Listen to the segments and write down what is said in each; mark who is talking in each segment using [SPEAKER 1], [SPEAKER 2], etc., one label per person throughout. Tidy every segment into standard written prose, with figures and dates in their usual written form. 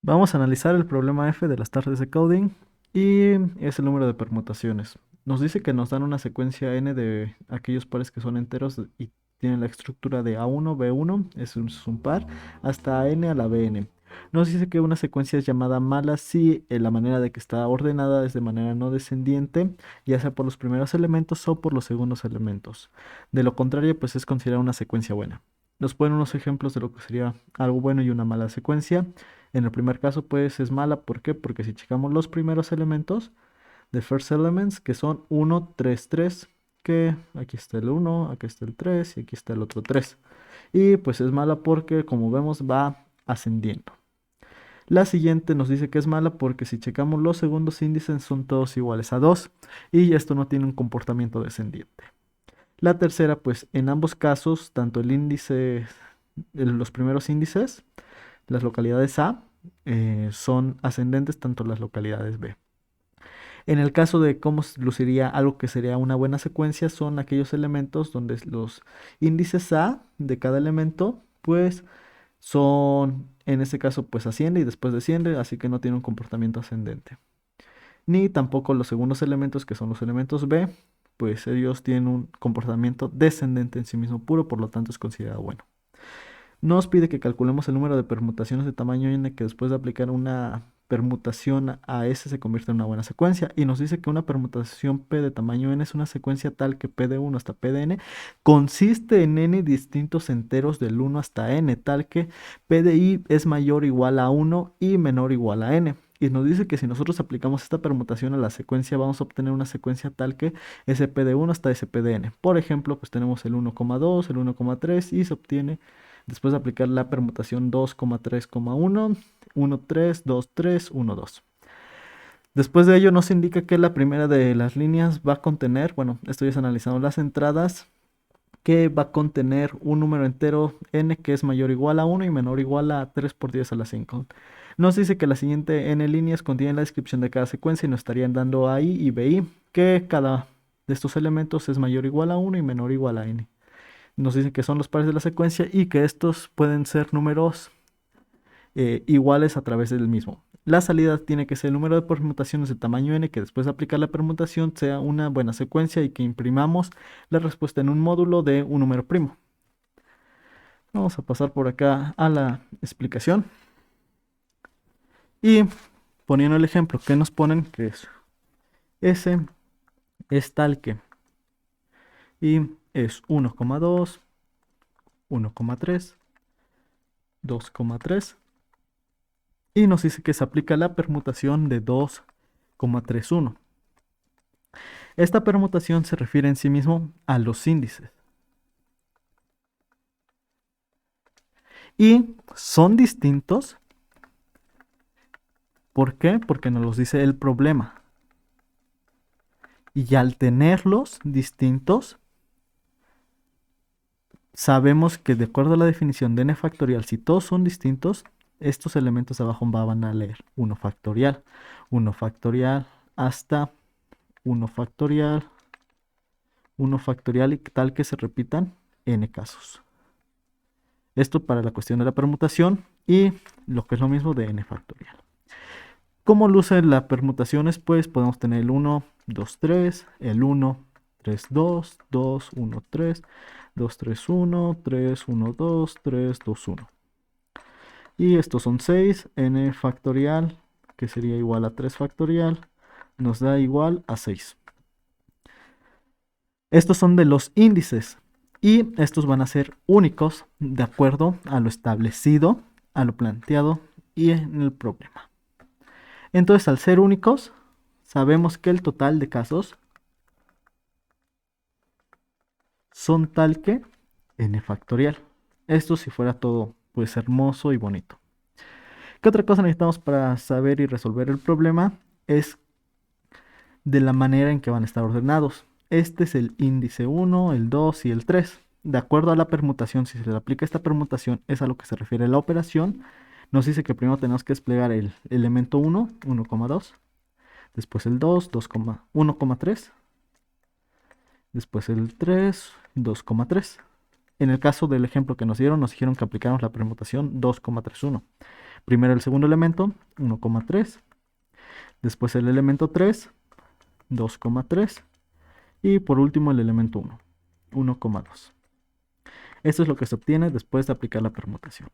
[SPEAKER 1] Vamos a analizar el problema F de las tardes de coding y es el número de permutaciones. Nos dice que nos dan una secuencia n de aquellos pares que son enteros y tienen la estructura de A1, B1, es un par, hasta n a la Bn. Nos dice que una secuencia es llamada mala si la manera de que está ordenada es de manera no descendiente, ya sea por los primeros elementos o por los segundos elementos. De lo contrario, pues es considerada una secuencia buena. Nos ponen unos ejemplos de lo que sería algo bueno y una mala secuencia. En el primer caso, pues es mala. ¿Por qué? Porque si checamos los primeros elementos, the first elements, que son 1, 3, 3, que aquí está el 1, aquí está el 3 y aquí está el otro 3. Y pues es mala porque, como vemos, va ascendiendo. La siguiente nos dice que es mala porque si checamos los segundos índices son todos iguales a 2 y esto no tiene un comportamiento descendiente. La tercera, pues en ambos casos, tanto el índice, los primeros índices, las localidades A, son ascendentes, tanto las localidades B. En el caso de cómo luciría algo que sería una buena secuencia, son aquellos elementos donde los índices A de cada elemento, pues son, en este caso, pues asciende y después desciende, así que no tiene un comportamiento ascendente. Ni tampoco los segundos elementos, que son los elementos B, pues ellos tienen un comportamiento descendente en sí mismo puro, por lo tanto es considerado bueno. Nos pide que calculemos el número de permutaciones de tamaño n que después de aplicar una permutación a S se convierte en una buena secuencia. Y nos dice que una permutación P de tamaño n es una secuencia tal que P de 1 hasta P de n consiste en n distintos enteros del 1 hasta n, tal que P de i es mayor o igual a 1 y menor o igual a n. Y nos dice que si nosotros aplicamos esta permutación a la secuencia, vamos a obtener una secuencia tal que SP de 1 hasta SP de n. Por ejemplo, pues tenemos el 1,2, el 1,3 y se obtiene, después de aplicar la permutación 2,3,1, 1,3, 2,3, 1,2. Después de ello nos indica que la primera de las líneas va a contener, bueno, esto ya es analizando las entradas, que va a contener un número entero n que es mayor o igual a 1 y menor o igual a 3 por 10 a la 5. Nos dice que la siguiente n líneas contienen la descripción de cada secuencia y nos estarían dando AI y BI, que cada de estos elementos es mayor o igual a 1 y menor o igual a n. Nos dicen que son los pares de la secuencia y que estos pueden ser números iguales a través del mismo. La salida tiene que ser el número de permutaciones de tamaño n que después de aplicar la permutación sea una buena secuencia y que imprimamos la respuesta en un módulo de un número primo. Vamos a pasar por acá a la explicación y poniendo el ejemplo que nos ponen, que es S es tal que y es 1,2, 1,3, 2,3 y nos dice que se aplica la permutación de 2,31. Esta permutación se refiere en sí mismo a los índices. Y son distintos. ¿Por qué? Porque nos los dice el problema. Y al tenerlos distintos, sabemos que de acuerdo a la definición de n factorial, si todos son distintos, estos elementos de abajo van a leer 1 factorial, 1 factorial hasta 1 factorial, 1 factorial y tal que se repitan n casos. Esto para la cuestión de la permutación y lo que es lo mismo de n factorial. ¿Cómo luce la permutaciones? Pues podemos tener el 1, 2, 3, el 1, 3, 2, 2, 1, 3, 2, 3, 1, 3, 1, 2, 3, 2, 1. Y estos son 6, n factorial, que sería igual a 3 factorial, nos da igual a 6. Estos son de los índices y estos van a ser únicos de acuerdo a lo establecido, a lo planteado y en el problema. Entonces, al ser únicos, sabemos que el total de casos son tal que n factorial. Esto si fuera todo pues hermoso y bonito. ¿Qué otra cosa necesitamos para saber y resolver el problema? Es de la manera en que van a estar ordenados. Este es el índice 1, el 2 y el 3. De acuerdo a la permutación, si se le aplica esta permutación, es a lo que se refiere la operación. Nos dice que primero tenemos que desplegar el elemento 1, 1,2. Después el 2, 1,3. Después el 3, 2,3. En el caso del ejemplo que nos dieron, nos dijeron que aplicáramos la permutación 2,31. Primero el segundo elemento, 1,3. Después el elemento 3, 2,3. Y por último el elemento 1, 1,2. Esto es lo que se obtiene después de aplicar la permutación.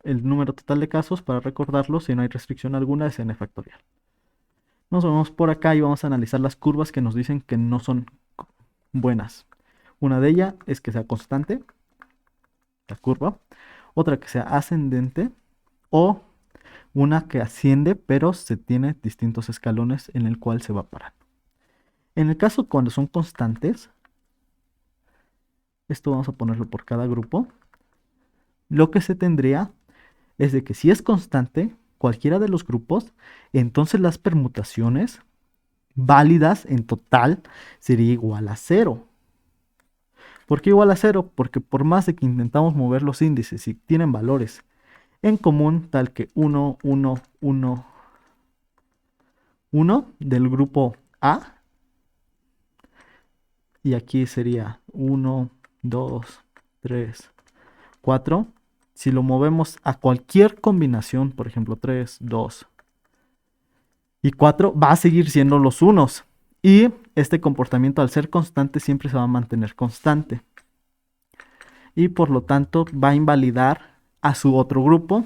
[SPEAKER 1] El número total de casos, para recordarlo, si no hay restricción alguna, es n factorial. Nos vamos por acá y vamos a analizar las curvas que nos dicen que no son buenas. Una de ellas es que sea constante, la curva. Otra que sea ascendente o una que asciende, pero se tiene distintos escalones en el cual se va parando. En el caso cuando son constantes, esto vamos a ponerlo por cada grupo, lo que se tendría es de que si es constante cualquiera de los grupos, entonces las permutaciones válidas en total sería igual a 0. ¿Por qué igual a 0? Porque por más de que intentamos mover los índices y tienen valores en común, tal que 1, 1, 1, 1 del grupo A, y aquí sería 1, 2, 3, 4. Si lo movemos a cualquier combinación, por ejemplo 3, 2 y 4, va a seguir siendo los unos. Y este comportamiento, al ser constante, siempre se va a mantener constante. Y por lo tanto va a invalidar a su otro grupo.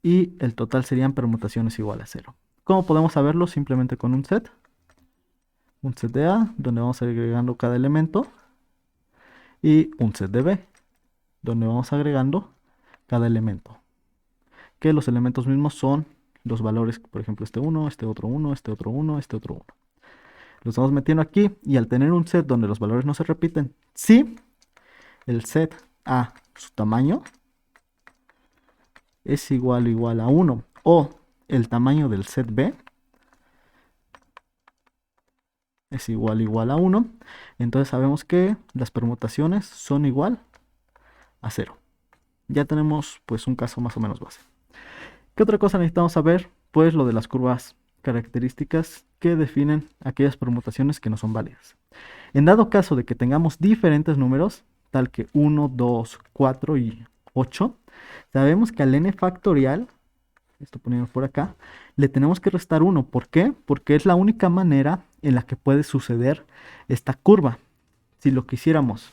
[SPEAKER 1] Y el total serían permutaciones igual a 0. ¿Cómo podemos saberlo? Simplemente con un set. Un set de A, donde vamos agregando cada elemento. Y un set de B, donde vamos agregando cada elemento. Que los elementos mismos son los valores, por ejemplo, este 1, este otro 1, este otro 1, este otro 1. Los estamos metiendo aquí y al tener un set donde los valores no se repiten, si el set A, su tamaño, es igual o igual a 1 o el tamaño del set B es igual o igual a 1, entonces sabemos que las permutaciones son igual a 0. Ya tenemos pues un caso más o menos base. ¿Qué otra cosa necesitamos saber? Pues lo de las curvas características que definen aquellas permutaciones que no son válidas. En dado caso de que tengamos diferentes números, tal que 1, 2, 4 y 8, sabemos que al n factorial, esto poniendo por acá, le tenemos que restar 1. ¿Por qué? Porque es la única manera en la que puede suceder esta curva. Si lo quisiéramos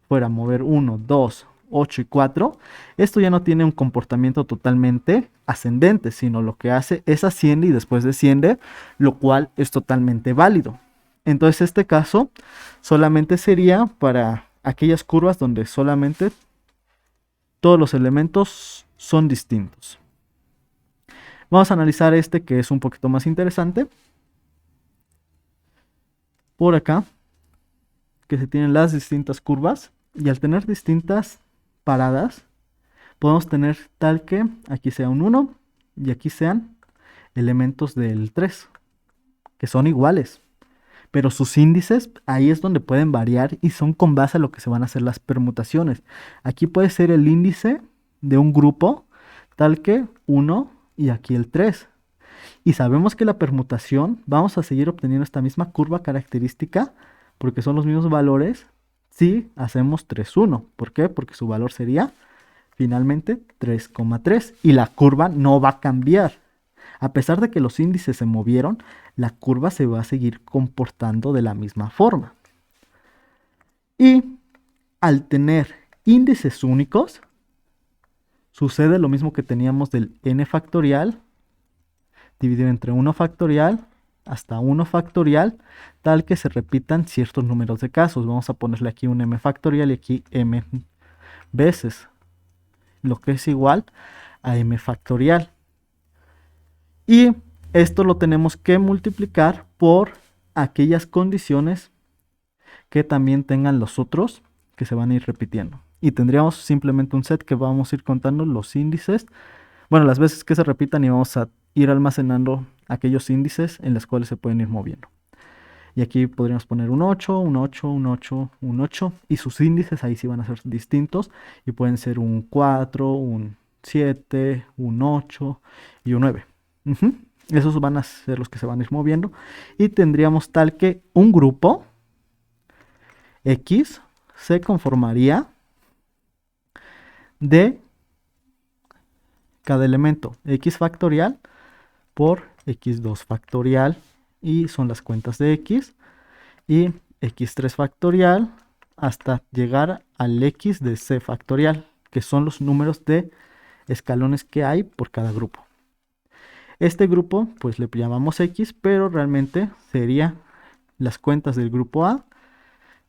[SPEAKER 1] fuera mover 1, 2, 8 y 4, esto ya no tiene un comportamiento totalmente ascendente, sino lo que hace es asciende y después desciende, lo cual es totalmente válido. Entonces este caso solamente sería para aquellas curvas donde solamente todos los elementos son distintos. Vamos a analizar este que es un poquito más interesante. Por acá, que se tienen las distintas curvas y al tener distintas paradas, podemos tener tal que aquí sea un 1 y aquí sean elementos del 3, que son iguales. Pero sus índices, ahí es donde pueden variar y son con base a lo que se van a hacer las permutaciones. Aquí puede ser el índice de un grupo, tal que 1 y aquí el 3. Y sabemos que la permutación, vamos a seguir obteniendo esta misma curva característica, porque son los mismos valores, si hacemos 3, 1. ¿Por qué? Porque su valor sería finalmente 3,3 y la curva no va a cambiar. A pesar de que los índices se movieron, la curva se va a seguir comportando de la misma forma. Y al tener índices únicos, sucede lo mismo que teníamos del n factorial, dividido entre 1 factorial hasta 1 factorial, tal que se repitan ciertos números de casos. Vamos a ponerle aquí un m factorial y aquí m veces, lo que es igual a m factorial. Y esto lo tenemos que multiplicar por aquellas condiciones que también tengan los otros que se van a ir repitiendo. Y tendríamos simplemente un set que vamos a ir contando los índices, bueno, las veces que se repitan, y vamos a ir almacenando aquellos índices en los cuales se pueden ir moviendo. Y aquí podríamos poner un 8, un 8, un 8, un 8, y sus índices ahí sí van a ser distintos, y pueden ser un 4, un 7, un 8 y un 9. Esos van a ser los que se van a ir moviendo. Y tendríamos tal que un grupo X se conformaría de cada elemento x factorial por x2 factorial, y son las cuentas de x, y x3 factorial hasta llegar al x de c factorial, que son los números de escalones que hay por cada grupo. Este grupo pues le llamamos x, pero realmente sería las cuentas del grupo A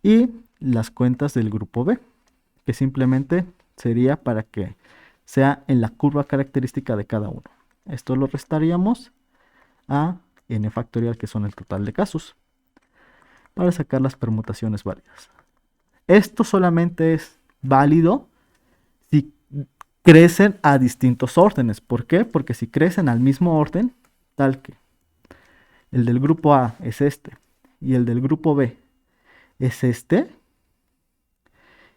[SPEAKER 1] y las cuentas del grupo B, que simplemente sería para que sea en la curva característica de cada uno. Esto lo restaríamos a n factorial, que son el total de casos, para sacar las permutaciones válidas. Esto solamente es válido si crecen a distintos órdenes. ¿Por qué? Porque si crecen al mismo orden, tal que el del grupo A es este y el del grupo B es este,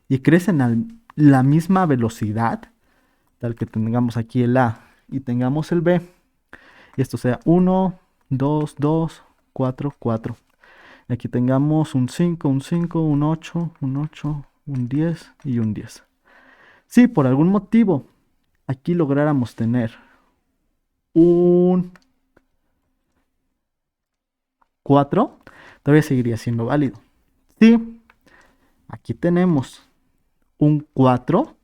[SPEAKER 1] y crecen a la misma velocidad, tal que tengamos aquí el A y tengamos el B, y esto sea 1, 2, 2, 4, 4. Y aquí tengamos un 5, un 5, un 8, un 8, un 10 y un 10. Si por algún motivo aquí lográramos tener un 4, todavía seguiría siendo válido. Si aquí tenemos un 4,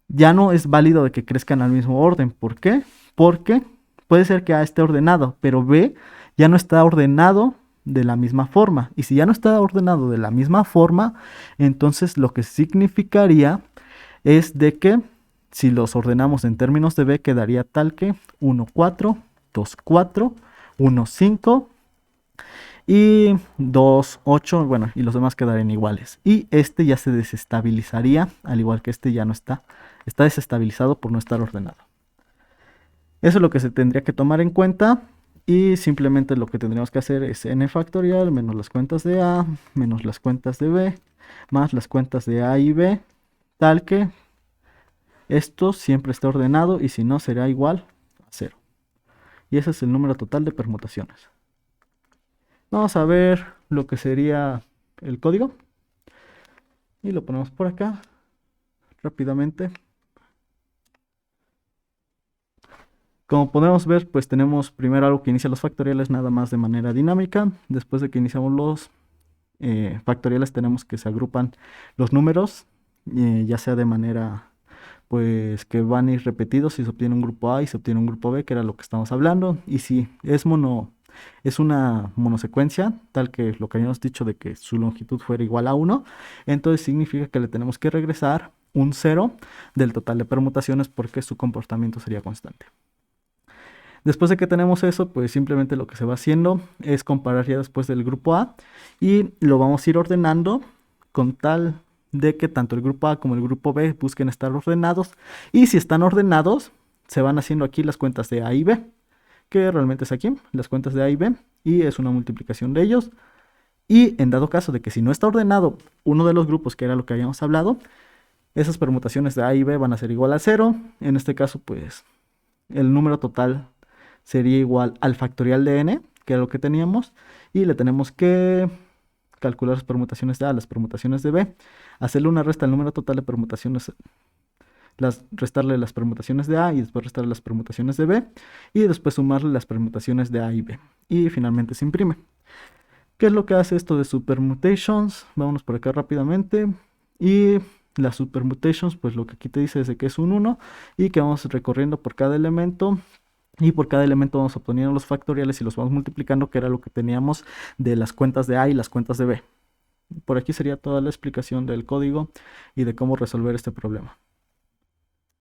[SPEAKER 1] ya no es válido de que crezcan al mismo orden. ¿Por qué? Porque puede ser que A esté ordenado, pero B ya no está ordenado de la misma forma. Y si ya no está ordenado de la misma forma, entonces lo que significaría es de que si los ordenamos en términos de B, quedaría tal que 1, 4, 2, 4, 1, 5 y 2, 8, bueno, y los demás quedarían iguales. Y este ya se desestabilizaría, al igual que este ya no está desestabilizado por no estar ordenado. Eso es lo que se tendría que tomar en cuenta, y simplemente lo que tendríamos que hacer es n factorial menos las cuentas de A menos las cuentas de B más las cuentas de A y B, tal que esto siempre esté ordenado, y si no será igual a 0. Y ese es el número total de permutaciones. Vamos a ver lo que sería el código, y lo ponemos por acá rápidamente. Como podemos ver, pues tenemos primero algo que inicia los factoriales nada más de manera dinámica. Después de que iniciamos los factoriales, tenemos que se agrupan los números, ya sea de manera pues que van a ir repetidos, si se obtiene un grupo A y se obtiene un grupo B, que era lo que estamos hablando. Y si es una monosecuencia, tal que lo que habíamos dicho de que su longitud fuera igual a 1, entonces significa que le tenemos que regresar un 0 del total de permutaciones, porque su comportamiento sería constante. Después de que tenemos eso, pues simplemente lo que se va haciendo es comparar ya después del grupo A, y lo vamos a ir ordenando con tal de que tanto el grupo A como el grupo B busquen estar ordenados, y si están ordenados se van haciendo aquí las cuentas de A y B, que realmente es aquí, las cuentas de A y B, y es una multiplicación de ellos. Y en dado caso de que si no está ordenado uno de los grupos, que era lo que habíamos hablado, esas permutaciones de A y B van a ser igual a 0. En este caso pues el número total sería igual al factorial de n, que era lo que teníamos, y le tenemos que calcular las permutaciones de A, las permutaciones de B, hacerle una resta al número total de permutaciones, restarle las permutaciones de A y después restarle las permutaciones de B, y después sumarle las permutaciones de A y B, y finalmente se imprime. ¿Qué es lo que hace esto de supermutations? Vámonos por acá rápidamente. Y las supermutations, pues lo que aquí te dice es de que es un 1 y que vamos recorriendo por cada elemento. Y por cada elemento vamos obteniendo los factoriales y los vamos multiplicando, que era lo que teníamos de las cuentas de A y las cuentas de B. Por aquí sería toda la explicación del código y de cómo resolver este problema.